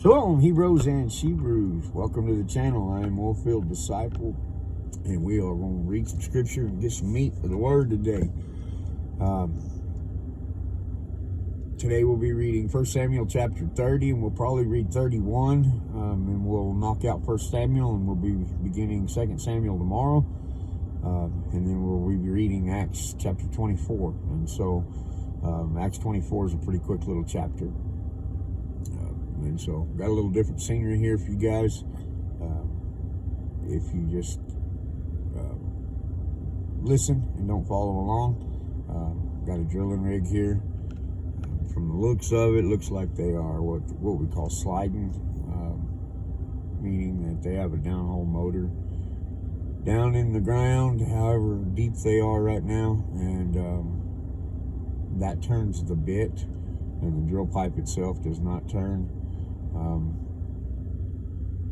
Shalom, Hebrews and Shebrews. Welcome to the channel. I am Oilfield Disciple, and we are going to read some scripture and get some meat of the word today. Today we'll be reading 1 Samuel chapter 30, and we'll probably read 31, and we'll knock out 1 Samuel, and we'll be beginning 2 Samuel tomorrow, and then we'll be reading Acts chapter 24. And so Acts 24 is a pretty quick little chapter. And so, got a little different scenery here for you guys. If you just listen and don't follow along, got a drilling rig here. From the looks of it, looks like they are what we call sliding, meaning that they have a downhole motor down in the ground, however deep they are right now, and that turns the bit, and the drill pipe itself does not turn.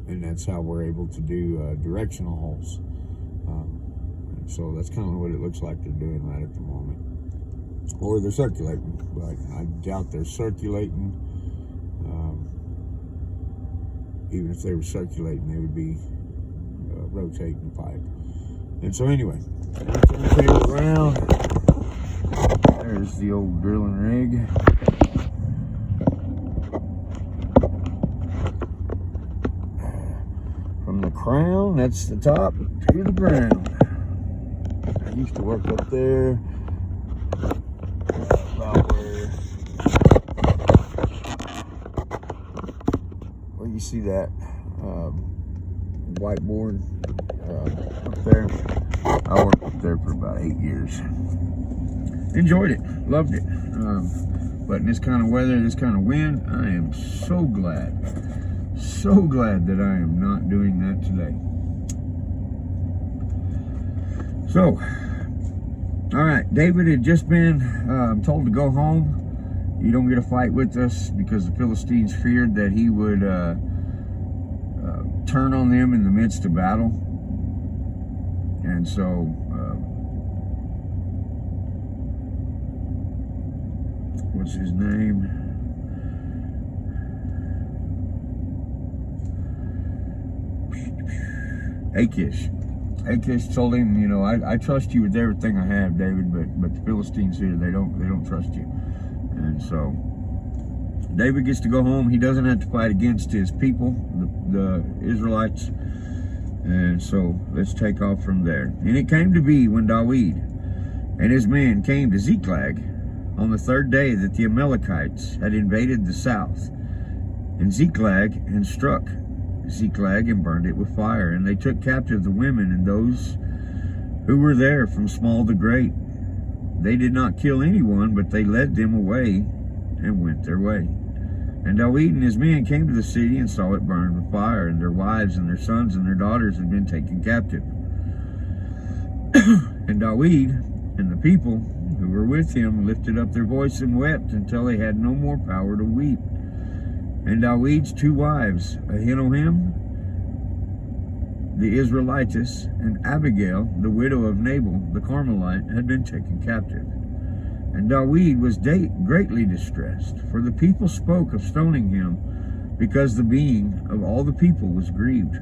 And that's how we're able to do directional holes. And so that's kind of what it looks like they're doing right at the moment. Or they're circulating, but I doubt they're circulating. Even if they were circulating, they would be rotating the pipe. And so anyway, turn the table around. There's the old drilling rig. From the crown, that's the top, to the ground. I used to work up there, about where you see that whiteboard up there. I worked up there for about 8 years. Enjoyed it, loved it. But in this kind of weather, this kind of wind, I am so glad that I am not doing that today. So, all right, David had just been told to go home. You don't get a fight with us, because the Philistines feared that he would turn on them in the midst of battle. And so what's his name? Achish told him, you know, I trust you with everything I have, David, but the Philistines here, they don't trust you. And so David gets to go home. He doesn't have to fight against his people, the Israelites. And so let's take off from there. And it came to be, when David and his men came to Ziklag on the third day, that the Amalekites had invaded the south and Ziklag, and struck Ziklag and burned it with fire. And they took captive the women and those who were there, from small to great. They did not kill anyone, but they led them away and went their way. And David and his men came to the city and saw it burned with fire, and their wives and their sons and their daughters had been taken captive. And David and the people who were with him lifted up their voice and wept until they had no more power to weep. And David's two wives, Ahinoam the Israelitess, and Abigail, the widow of Nabal the Carmelite, had been taken captive. And David was greatly distressed, for the people spoke of stoning him, because the being of all the people was grieved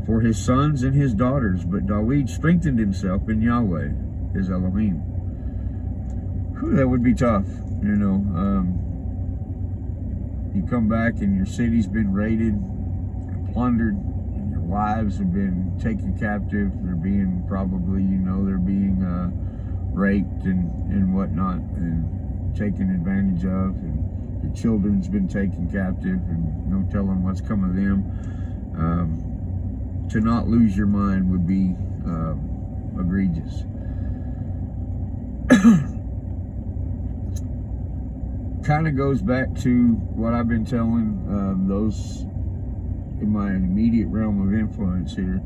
for his sons and his daughters. But David strengthened himself in Yahweh, his Elohim. Whew, that would be tough, you know. You come back and your city's been raided and plundered, and your wives have been taken captive. They're being probably, you know, they're being raped and whatnot, and taken advantage of, and your children's been taken captive, and no telling what's come of them. To not lose your mind would be egregious. Kind of goes back to what I've been telling those in my immediate realm of influence here,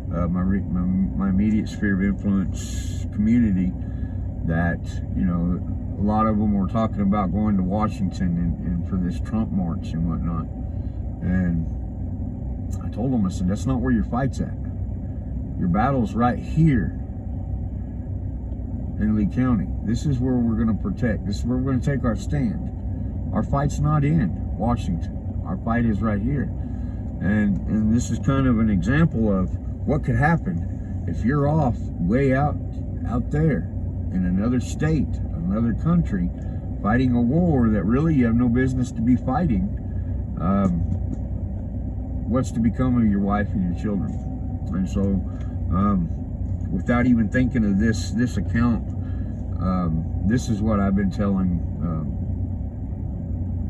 my immediate sphere of influence community, that, you know, a lot of them were talking about going to Washington and for this Trump march and whatnot. And I told them, I said, that's not where your fight's at. Your battle's right here in Lee County. This is where we're going to protect. This is where we're going to take our stand. Our fight's not in Washington. Our fight is right here. And this is kind of an example of what could happen if you're off way out there in another state, another country, fighting a war that really you have no business to be fighting. What's to become of your wife and your children? And so, without even thinking of this account, this is what I've been telling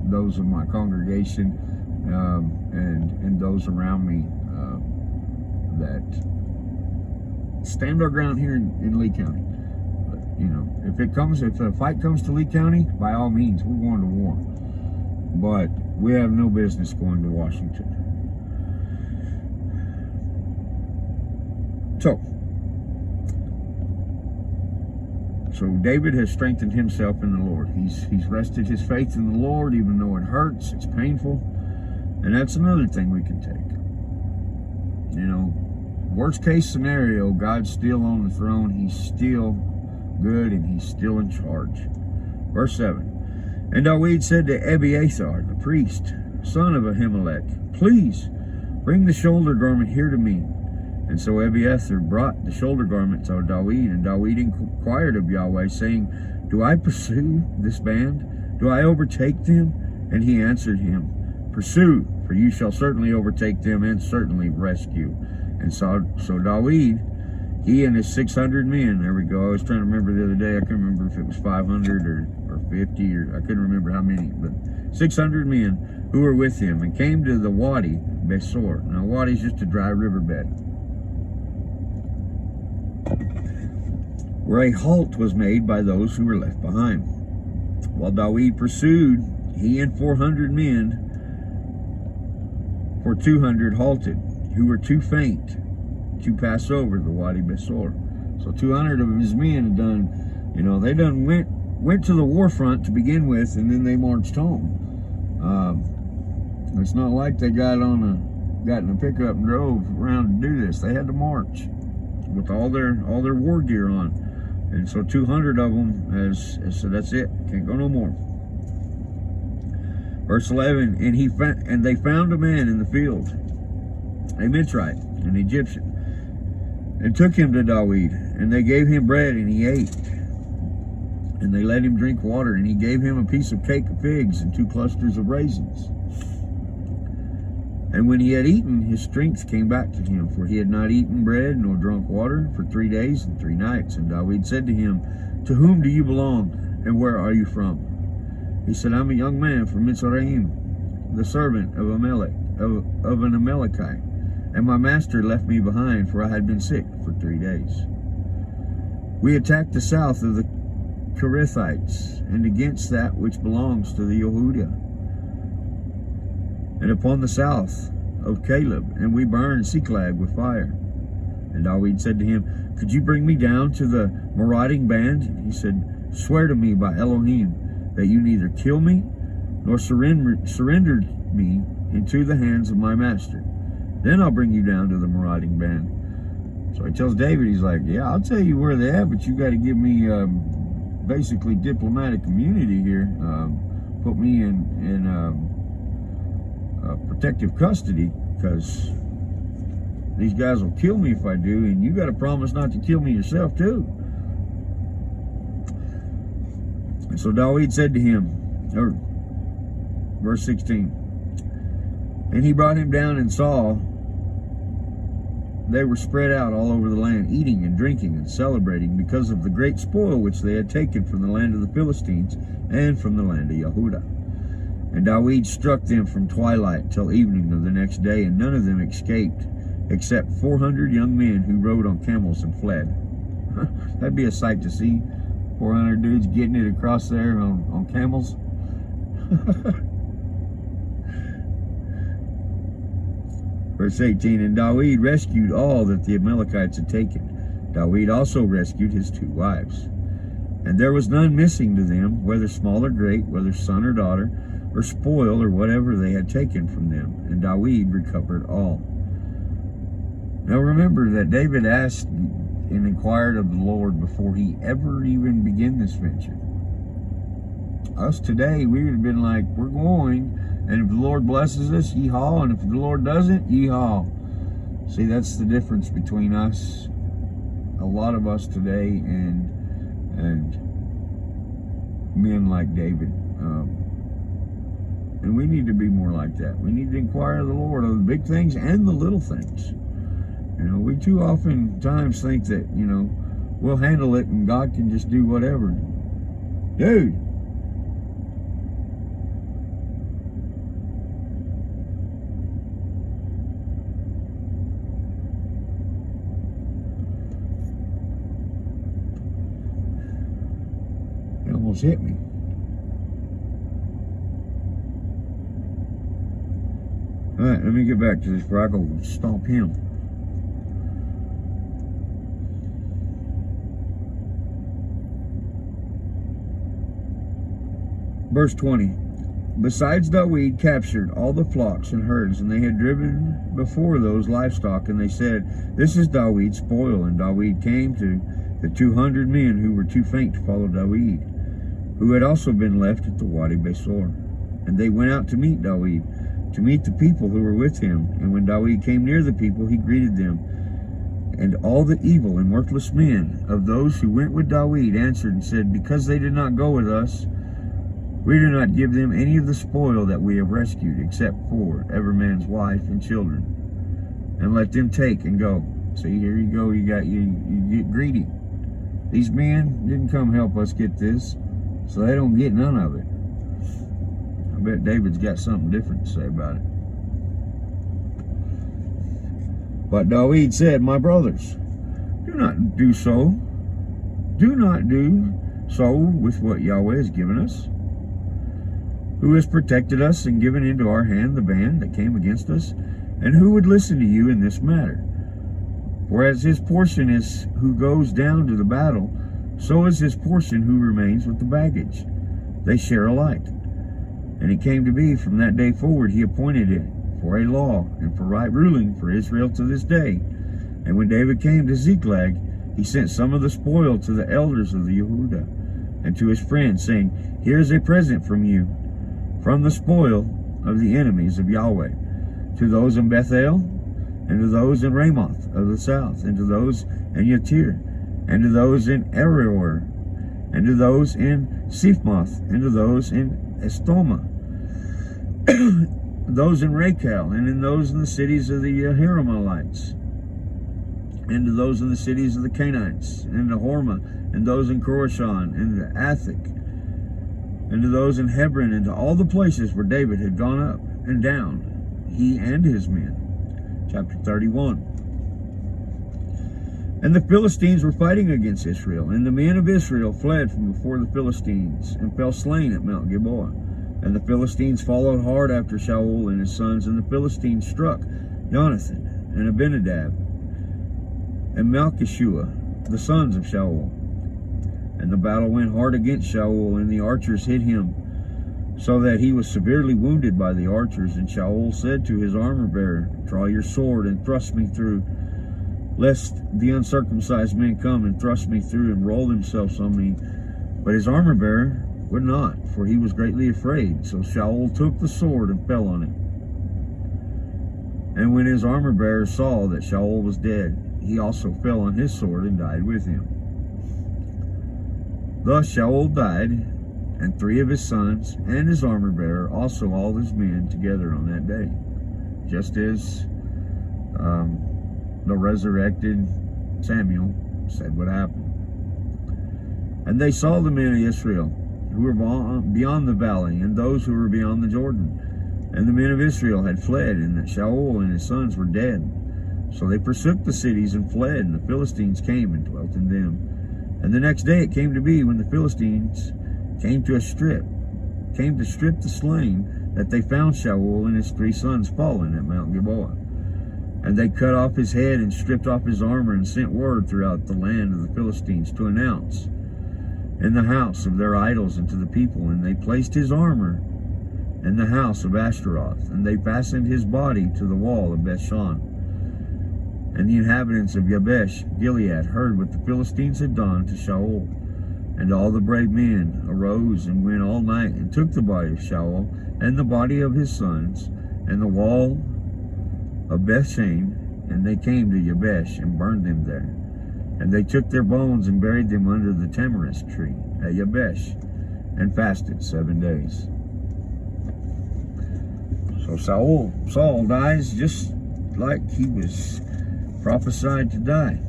those of my congregation and those around me, that stand our ground here in Lee County. But, you know, if a fight comes to Lee County, by all means, we're going to war. But we have no business going to Washington. So David has strengthened himself in the Lord. He's rested his faith in the Lord, even though it hurts, it's painful. And that's another thing we can take. You know, worst case scenario, God's still on the throne. He's still good and he's still in charge. Verse 7. And David said to Abiathar, the priest, son of Ahimelech, please bring the shoulder garment here to me. And so Abiathar brought the shoulder garment to David, and David inquired of Yahweh, saying, do I pursue this band? Do I overtake them? And he answered him, pursue, for you shall certainly overtake them and certainly rescue. And so David, he and his 600 men, there we go. I was trying to remember the other day. I couldn't remember if it was 500 or 50, or I couldn't remember how many, but 600 men who were with him, and came to the Wadi Besor. Now, Wadi is just a dry riverbed, where a halt was made by those who were left behind. While David pursued, he and 400 men, for 200 halted, who were too faint to pass over the Wadi Besor. So 200 of his men had done, you know, they done went to the war front to begin with, and then they marched home. It's not like they got in a pickup and drove around to do this. They had to march with all their war gear on. And so 200 of them has said, that's it, can't go no more. Verse 11, and they found a man in the field, a Mitzrite, an Egyptian, and took him to David, and they gave him bread, and he ate. And they let him drink water, and he gave him a piece of cake of figs and 2 clusters of raisins. And when he had eaten, his strength came back to him, for he had not eaten bread nor drunk water for 3 days and 3 nights. And David said to him, to whom do you belong, and where are you from? He said, I'm a young man from Mizraim, the servant of an Amalekite, and my master left me behind, for I had been sick for 3 days. We attacked the south of the Kerethites, and against that which belongs to the Yehudah, and upon the south of Caleb, and we burned Siklag with fire. And David said to him, could you bring me down to the marauding band? And he said, swear to me by Elohim that you neither kill me nor surrender me into the hands of my master. Then I'll bring you down to the marauding band. So he tells David, he's like, yeah, I'll tell you where they are, but you got to give me basically diplomatic immunity here. Put me in protective custody, because these guys will kill me if I do, and you got to promise not to kill me yourself too. And so David said to him, or verse 16, and he brought him down and saw they were spread out all over the land, eating and drinking and celebrating because of the great spoil which they had taken from the land of the Philistines and from the land of Yehudah. And David struck them from twilight till evening of the next day, and none of them escaped, except 400 young men who rode on camels and fled. That'd be a sight to see. 400 dudes getting it across there on camels. Verse 18, and David rescued all that the Amalekites had taken. David also rescued his 2 wives. And there was none missing to them, whether small or great, whether son or daughter, or spoil, or whatever they had taken from them. And David recovered all. Now remember that David asked and inquired of the Lord before he ever even began this venture. Us today, we would have been like, we're going, And if the Lord blesses us, yeehaw. And if the Lord doesn't, yeehaw. See, that's the difference between us, a lot of us today, and men like David. And we need to be more like that. We need to inquire of the Lord of the big things and the little things. You know, we too often times think that, you know, we'll handle it and God can just do whatever. Dude. It almost hit me. All right, let me get back to this before I go stomp him. Verse 20. Besides, David captured all the flocks and herds, and they had driven before those livestock, and they said, "This is David's spoil." And David came to the 200 men who were too faint to follow David, who had also been left at the Wadi Besor. And they went out to meet David, to meet the people who were with him. And when David came near the people, he greeted them. And all the evil and worthless men of those who went with David answered and said, "Because they did not go with us, we do not give them any of the spoil that we have rescued, except for every man's wife and children. And let them take and go." See, here you go, you get greedy. These men didn't come help us get this, so they don't get none of it. I bet David's got something different to say about it. But David said, "My brothers, do not do so. Do not do so with what Yahweh has given us, who has protected us and given into our hand the band that came against us, and who would listen to you in this matter? For as his portion is who goes down to the battle, so is his portion who remains with the baggage. They share alike." And it came to be, from that day forward, he appointed it for a law and for right ruling for Israel to this day. And when David came to Ziklag, he sent some of the spoil to the elders of the Yehudah and to his friends, saying, "Here is a present from you, from the spoil of the enemies of Yahweh, to those in Bethel, and to those in Ramoth of the south, and to those in Yatir, and to those in Aroer, and to those in Siphmoth, and to those in Estoma, those in Rakal, and in those in the cities of the Hiramalites, and to those in the cities of the Canaanites, and to Hormah, and those in Korashan, and to Athik, and to those in Hebron, and to all the places where David had gone up and down, he and his men." Chapter 31. And the Philistines were fighting against Israel, and the men of Israel fled from before the Philistines, and fell slain at Mount Gilboa. And the Philistines followed hard after Saul and his sons, and the Philistines struck Jonathan, and Abinadab, and Malchishua, the sons of Saul. And the battle went hard against Saul, and the archers hit him, so that he was severely wounded by the archers. And Saul said to his armor-bearer, "Draw your sword and thrust me through, lest the uncircumcised men come and thrust me through and roll themselves on me." But his armor-bearer would not, for he was greatly afraid. So Saul took the sword and fell on him. And when his armor-bearer saw that Saul was dead, he also fell on his sword and died with him. Thus Saul died, and 3 of his sons, and his armor-bearer, also all his men, together on that day, just as the resurrected Samuel said would happen. And they saw the men of Israel, who were beyond the valley, and those who were beyond the Jordan. And the men of Israel had fled, and that Saul and his sons were dead. So they forsook the cities and fled, and the Philistines came and dwelt in them. And the next day it came to be, when the Philistines came to strip the slain, that they found Saul and his 3 sons fallen at Mount Gilboa. And they cut off his head and stripped off his armor, and sent word throughout the land of the Philistines to announce in the house of their idols and to the people. And they placed his armor in the house of Ashtaroth, and they fastened his body to the wall of Bethshan. And the inhabitants of Yabesh Gilead heard what the Philistines had done to Saul. And all the brave men arose and went all night and took the body of Saul and the body of his sons and the wall of Bethshan, and they came to Yabesh and burned them there. And they took their bones and buried them under the tamarisk tree at Yabesh, and fasted 7 days. So Saul dies just like he was prophesied to die.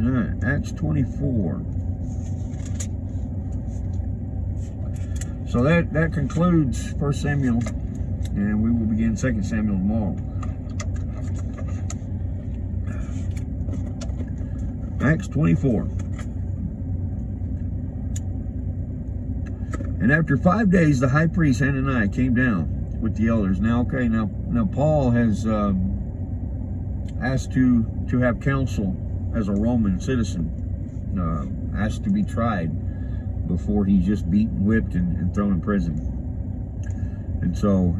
All right, Acts 24. So that concludes 1 Samuel, and we will begin 2 Samuel tomorrow. Acts 24. And after 5 days, the high priest Hananiah came down with the elders. Now Paul has asked to have counsel as a Roman citizen, asked to be tried before he's just beaten, whipped, and thrown in prison. And so,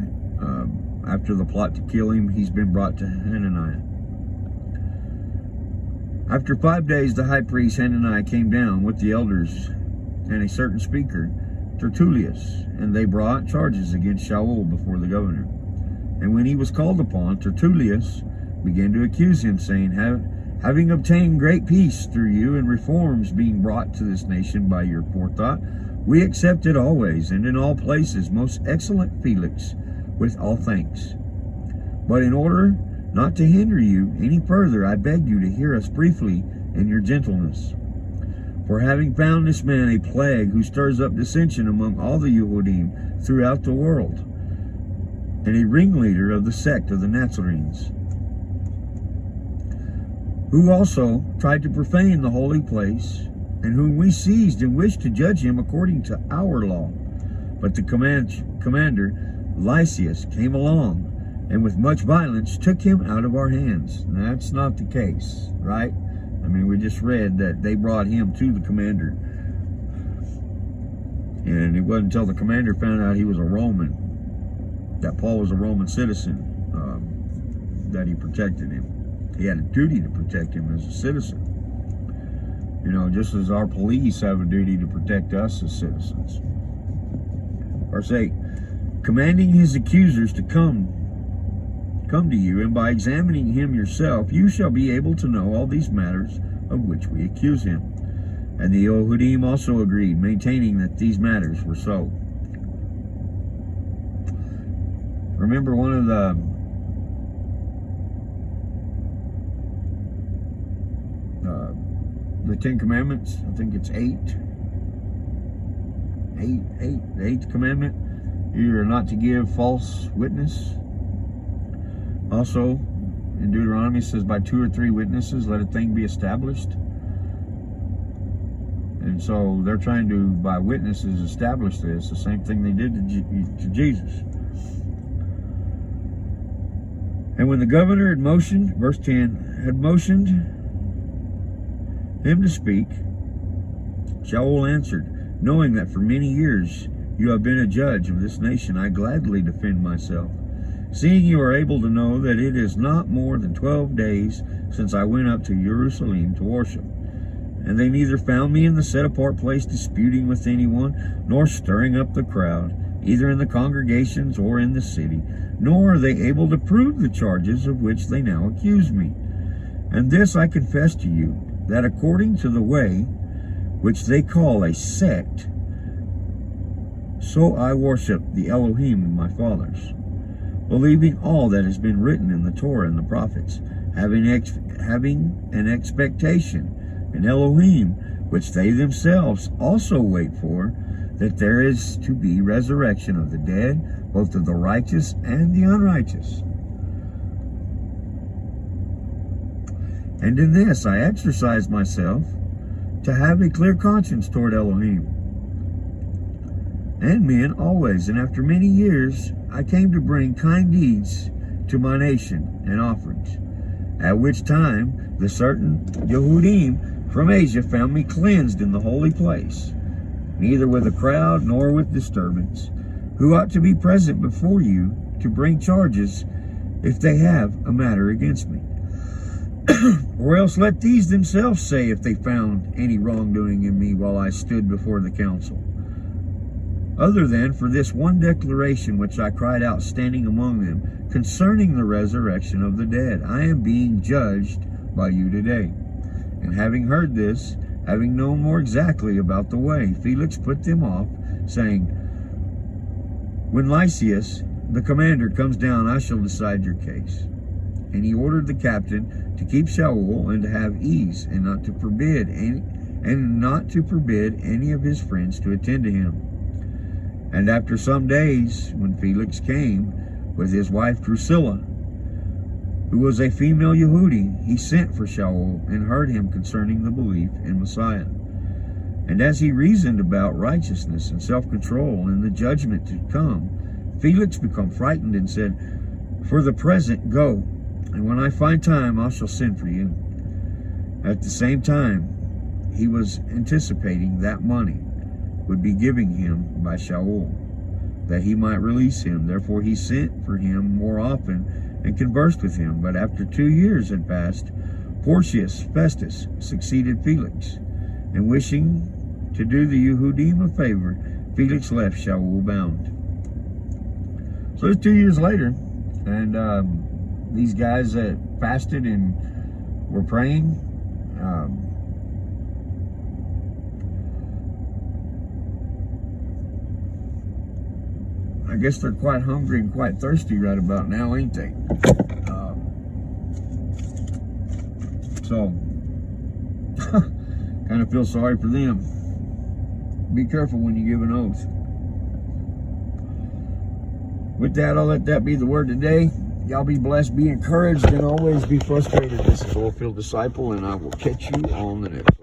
after the plot to kill him, he's been brought to Hananiah. After 5 days, the high priest Hananiah came down with the elders and a certain speaker, Tertullius, and they brought charges against Saul before the governor. And when he was called upon, Tertullius began to accuse him, saying, having obtained great peace through you and reforms being brought to this nation by your forethought, we accept it always and in all places, most excellent Felix, with all thanks. But in order not to hinder you any further, I beg you to hear us briefly in your gentleness. For having found this man a plague who stirs up dissension among all the Yehudim throughout the world, and a ringleader of the sect of the Nazarenes, who also tried to profane the holy place, and whom we seized and wished to judge him according to our law. But the commander Lysias came along, and with much violence took him out of our hands. Now, that's not the case, right? I mean, we just read that they brought him to the commander. And it wasn't until the commander found out he was a Roman, that Paul was a Roman citizen, that he protected him. He had a duty to protect him as a citizen. You know, just as our police have a duty to protect us as citizens. Verse 8, commanding his accusers to come to you, and by examining him yourself, you shall be able to know all these matters of which we accuse him. And the Yehudim also agreed, maintaining that these matters were so. Remember one of the Ten Commandments? I think it's the 8th commandment. You are not to give false witness. Also, in Deuteronomy, it says, by 2 or 3 witnesses, let a thing be established. And so they're trying to, by witnesses, establish this, the same thing they did to Jesus. And when the governor had motioned, verse 10, had motioned him to speak, Saul answered, knowing that for many years you have been a judge of this nation, I gladly defend myself, seeing you are able to know that it is not more than 12 days since I went up to Jerusalem to worship. And they neither found me in the set-apart place disputing with anyone, nor stirring up the crowd, either in the congregations or in the city, nor are they able to prove the charges of which they now accuse me. And this I confess to you, that according to the way which they call a sect, so I worship the Elohim of my fathers, believing all that has been written in the Torah and the prophets, having an expectation in Elohim, which they themselves also wait for, that there is to be resurrection of the dead, both of the righteous and the unrighteous. And in this I exercise myself to have a clear conscience toward Elohim and men always. And after many years I came to bring kind deeds to my nation and offerings, at which time the certain Yehudim from Asia found me cleansed in the holy place, neither with a crowd nor with disturbance, who ought to be present before you to bring charges if they have a matter against me. Or else let these themselves say if they found any wrongdoing in me while I stood before the council. Other than for this one declaration which I cried out standing among them, concerning the resurrection of the dead, I am being judged by you today. And having heard this, having known more exactly about the way, Felix put them off, saying, when Lysias, the commander, comes down, I shall decide your case. And he ordered the captain to keep Saul and to have ease, and not to forbid any of his friends to attend to him. And after some days, when Felix came with his wife Drusilla, who was a female Yehudi, he sent for Saul and heard him concerning the belief in Messiah. And as he reasoned about righteousness and self-control and the judgment to come, Felix became frightened and said, for the present, go, and when I find time, I shall send for you. At the same time, he was anticipating that money would be given him by Saul, that he might release him. Therefore he sent for him more often and conversed with him. But after 2 years had passed, Porcius Festus succeeded Felix, and wishing to do the Yehudim a favor, Felix left Saul bound. So it's 2 years later, and these guys that fasted and were praying, I guess they're quite hungry and quite thirsty right about now, ain't they? So, kind of feel sorry for them. Be careful when you give an oath. With that, I'll let that be the word today. Y'all be blessed, be encouraged, and always be frustrated. This is Oilfield Disciple, and I will catch you on the next.